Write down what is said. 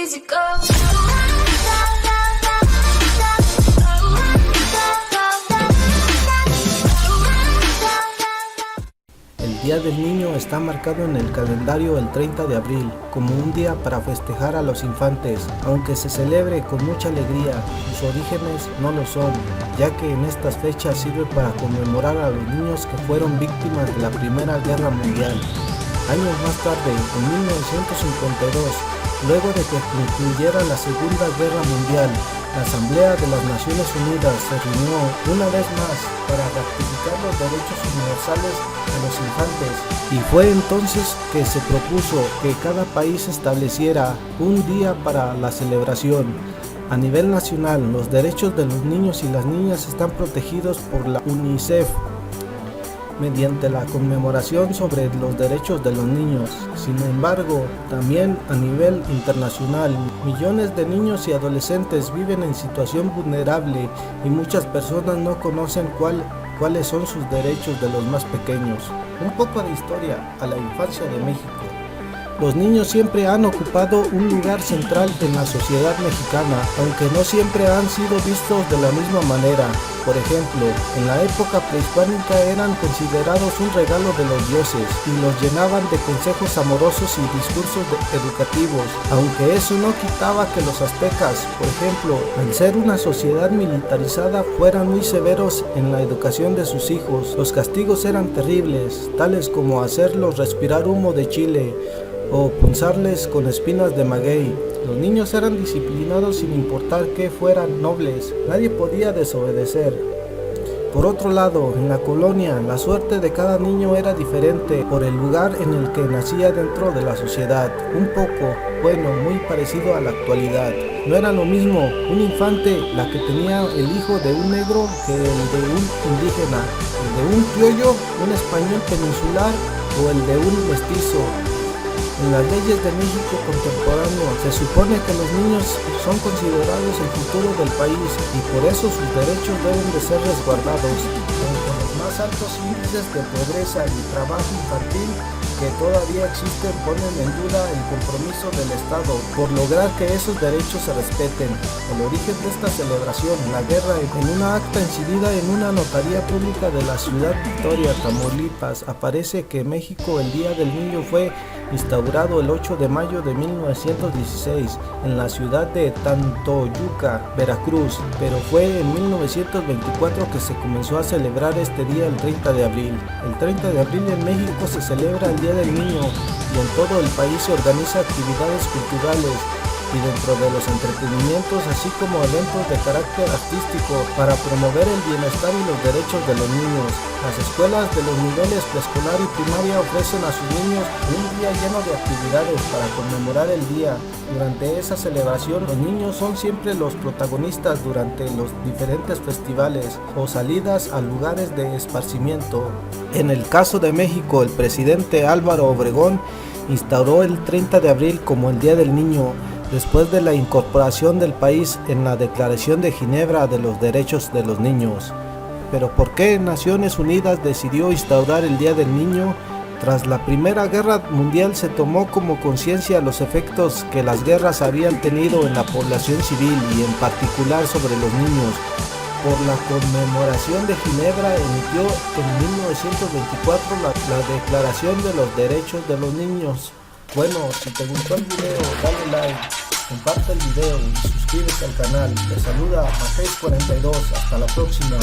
easy go. El Día del Niño está marcado en el calendario el 30 de abril como un día para festejar a los infantes, aunque se celebre con mucha alegría, sus orígenes no lo son, ya que en estas fechas sirve para conmemorar a los niños que fueron víctimas de la Primera Guerra Mundial. Años más tarde, en 1952, luego de que concluyera la Segunda Guerra Mundial, la Asamblea de las Naciones Unidas se reunió una vez más para ratificar los derechos universales de los infantes, y fue entonces que se propuso que cada país estableciera un día para la celebración. A nivel nacional, los derechos de los niños y las niñas están protegidos por la UNICEF mediante la conmemoración sobre los derechos de los niños. Sin embargo, también a nivel internacional, millones de niños y adolescentes viven en situación vulnerable y muchas personas no conocen cuáles son sus derechos de los más pequeños. Un poco de historia a la infancia de México. Los niños siempre han ocupado un lugar central en la sociedad mexicana, aunque no siempre han sido vistos de la misma manera. Por ejemplo, en la época prehispánica eran considerados un regalo de los dioses y los llenaban de consejos amorosos y discursos educativos, aunque eso no quitaba que los aztecas, por ejemplo, al ser una sociedad militarizada, fueran muy severos en la educación de sus hijos. Los castigos eran terribles, tales como hacerlos respirar humo de chile o punzarles con espinas de maguey. Los niños eran disciplinados sin importar que fueran nobles, nadie podía desobedecer. Por otro lado, en la colonia, la suerte de cada niño era diferente por el lugar en el que nacía dentro de la sociedad, un poco, muy parecido a la actualidad. No era lo mismo un infante la que tenía el hijo de un negro que el de un indígena, el de un criollo, un español peninsular o el de un mestizo. En las leyes de México contemporáneo se supone que los niños son considerados el futuro del país y por eso sus derechos deben de ser resguardados, aunque los más altos índices de pobreza y trabajo infantil que todavía existen ponen en duda el compromiso del Estado por lograr que esos derechos se respeten. El origen de esta celebración, la guerra, en una acta incidida en una notaría pública de la ciudad Victoria, Tamaulipas, aparece que México el Día del Niño fue instaurado el 8 de mayo de 1916 en la ciudad de Tantoyuca, Veracruz, pero fue en 1924 que se comenzó a celebrar este día el 30 de abril. El 30 de abril en México se celebra el Día del Niño y en todo el país se organiza actividades culturales y dentro de los entretenimientos, así como eventos de carácter artístico para promover el bienestar y los derechos de los niños. Las escuelas de los niveles preescolar y primaria ofrecen a sus niños un día lleno de actividades para conmemorar el día. Durante esa celebración, los niños son siempre los protagonistas durante los diferentes festivales o salidas a lugares de esparcimiento. En el caso de México, el presidente Álvaro Obregón instauró el 30 de abril como el Día del Niño, después de la incorporación del país en la Declaración de Ginebra de los Derechos de los Niños. Pero ¿por qué Naciones Unidas decidió instaurar el Día del Niño? Tras la Primera Guerra Mundial se tomó como conciencia los efectos que las guerras habían tenido en la población civil y en particular sobre los niños. Por la conmemoración de Ginebra emitió en 1924 la Declaración de los Derechos de los Niños. Bueno, si te gustó el video, dale like, comparte el video y suscríbete al canal. Te saluda Mateis42, hasta la próxima.